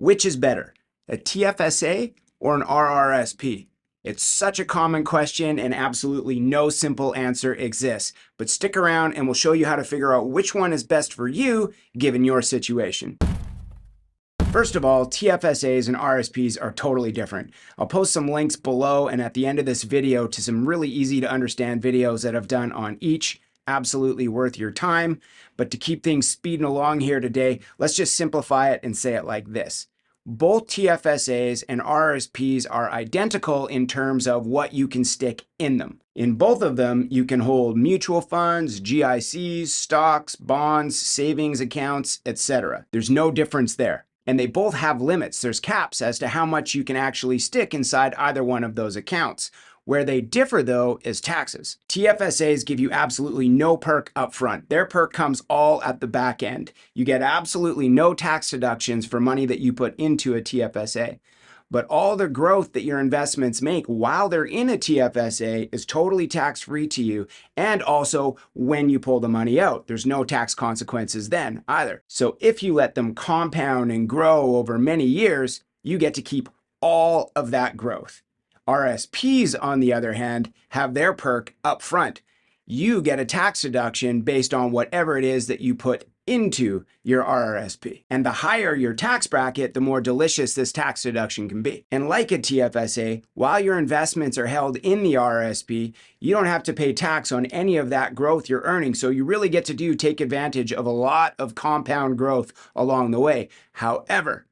Which is better, a TFSA or an RRSP? It's such a common question and absolutely no simple answer exists. But stick around and we'll show you how to figure out which one is best for you given your situation. First of all, TFSAs and RRSPs are totally different. I'll post some links below and at the end of this video to some really easy to understand videos that I've done on each. Absolutely worth your time. But to keep things speeding along here today, let's just simplify it and say it like this. Both TFSAs and RRSPs are identical in terms of what you can stick in them. In both of them, you can hold mutual funds, GICs, stocks, bonds, savings accounts, etc. There's no difference there. And they both have limits. There's caps as to how much you can actually stick inside either one of those accounts. Where they differ, though, is taxes. TFSAs give you absolutely no perk up front. Their perk comes all at the back end. You get absolutely no tax deductions for money that you put into a TFSA. But all the growth that your investments make while they're in a TFSA is totally tax-free to you. And also when you pull the money out, there's no tax consequences then either. So if you let them compound and grow over many years, you get to keep all of that growth. RRSPs, on the other hand, have their perk up front. You get a tax deduction based on whatever it is that you put into your RRSP. And the higher your tax bracket, the more delicious this tax deduction can be. And like a TFSA, while your investments are held in the RRSP, you don't have to pay tax on any of that growth you're earning. So you really get to take advantage of a lot of compound growth along the way. However,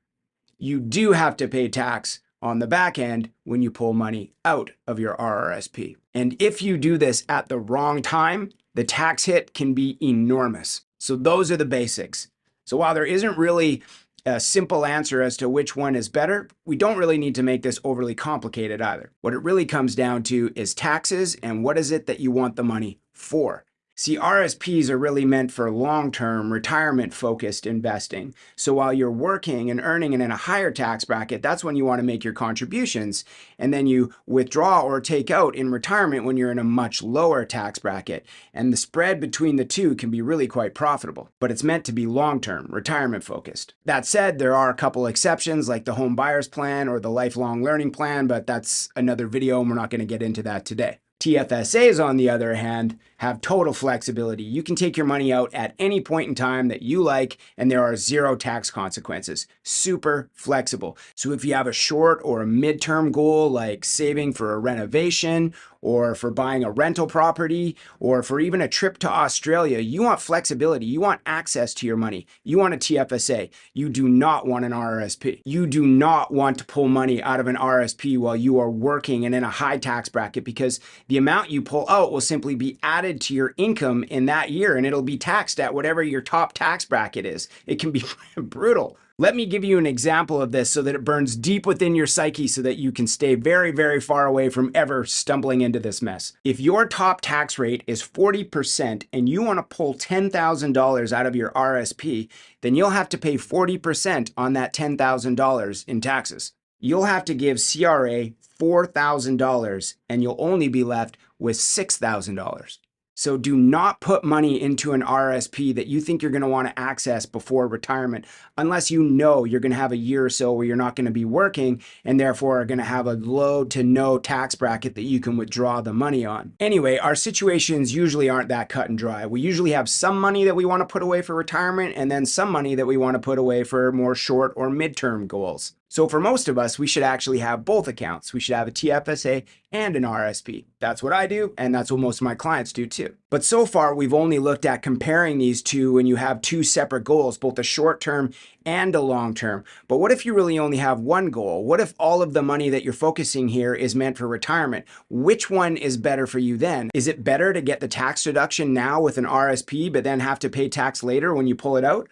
you do have to pay tax on the back end when you pull money out of your RRSP. And if you do this at the wrong time, the tax hit can be enormous. So those are the basics. So while there isn't really a simple answer as to which one is better, we don't really need to make this overly complicated either. What it really comes down to is taxes and what is it that you want the money for. See, RRSPs are really meant for long-term, retirement-focused investing. So while you're working and earning and in a higher tax bracket, that's when you want to make your contributions. And then you withdraw or take out in retirement when you're in a much lower tax bracket. And the spread between the two can be really quite profitable. But it's meant to be long-term, retirement-focused. That said, there are a couple exceptions like the home buyer's plan or the lifelong learning plan, but that's another video and we're not going to get into that today. TFSAs, on the other hand, have total flexibility. You can take your money out at any point in time that you like, and there are zero tax consequences. Super flexible. So if you have a short or a midterm goal, like saving for a renovation, or for buying a rental property, or for even a trip to Australia, you want flexibility. You want access to your money. You want a TFSA. You do not want an RRSP. You do not want to pull money out of an RRSP while you are working and in a high tax bracket, because the amount you pull out will simply be added to your income in that year, and it'll be taxed at whatever your top tax bracket is. It can be brutal. Let me give you an example of this so that it burns deep within your psyche so that you can stay very, very far away from ever stumbling into this mess. If your top tax rate is 40% and you want to pull $10,000 out of your RRSP, then you'll have to pay 40% on that $10,000 in taxes. You'll have to give CRA $4,000 and you'll only be left with $6,000. So do not put money into an RRSP that you think you're going to want to access before retirement, unless you know you're going to have a year or so where you're not going to be working and therefore are going to have a low to no tax bracket that you can withdraw the money on. Anyway, our situations usually aren't that cut and dry. We usually have some money that we want to put away for retirement and then some money that we want to put away for more short or midterm goals. So for most of us, we should actually have both accounts. We should have a TFSA and an RRSP. That's what I do, and that's what most of my clients do too. But so far, we've only looked at comparing these two when you have two separate goals, both a short-term and a long-term. But what if you really only have one goal? What if all of the money that you're focusing here is meant for retirement? Which one is better for you then? Is it better to get the tax deduction now with an RRSP, but then have to pay tax later when you pull it out?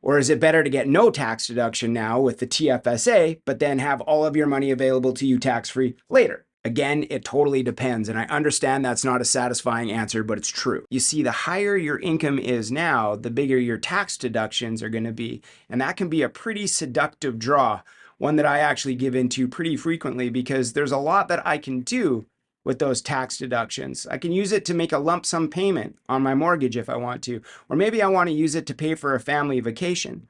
Or is it better to get no tax deduction now with the TFSA, but then have all of your money available to you tax-free later? Again, it totally depends, and I understand that's not a satisfying answer, but it's true. You see, the higher your income is now, the bigger your tax deductions are going to be, and that can be a pretty seductive draw, one that I actually give into pretty frequently because there's a lot that I can do with those tax deductions. I can use it to make a lump sum payment on my mortgage if I want to, or maybe I want to use it to pay for a family vacation.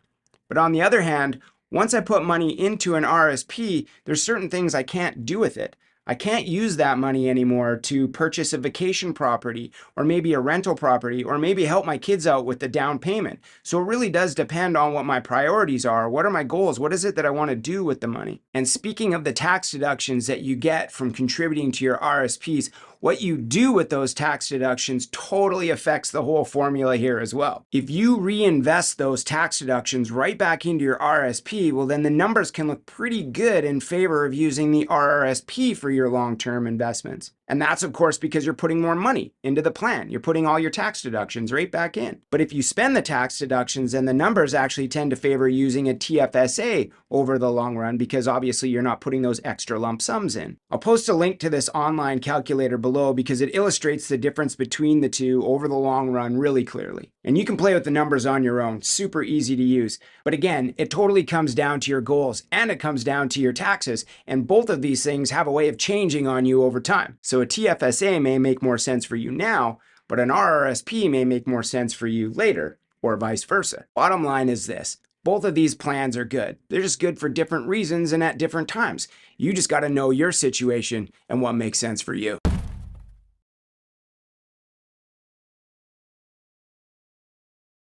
But on the other hand, Once I put money into an RSP, there's certain things I can't do with it. I can't use that money anymore to purchase a vacation property or maybe a rental property or maybe help my kids out with the down payment. So it really does depend on what my priorities are. What are my goals? What is it that I want to do with the money? And speaking of the tax deductions that you get from contributing to your RSPs, what you do with those tax deductions totally affects the whole formula here as well. If you reinvest those tax deductions right back into your RSP, well, then the numbers can look pretty good in favor of using the RRSP for your long-term investments. And that's, of course, because you're putting more money into the plan. You're putting all your tax deductions right back in. But if you spend the tax deductions, then the numbers actually tend to favor using a TFSA over the long run, because obviously you're not putting those extra lump sums in. I'll post a link to this online calculator below because it illustrates the difference between the two over the long run really clearly. And you can play with the numbers on your own. Super easy to use. But again, it totally comes down to your goals and it comes down to your taxes. And both of these things have a way of changing on you over time. So a TFSA may make more sense for you now, but an RRSP may make more sense for you later, or vice versa. Bottom line is this. Both of these plans are good. They're just good for different reasons and at different times. You just got to know your situation and what makes sense for you.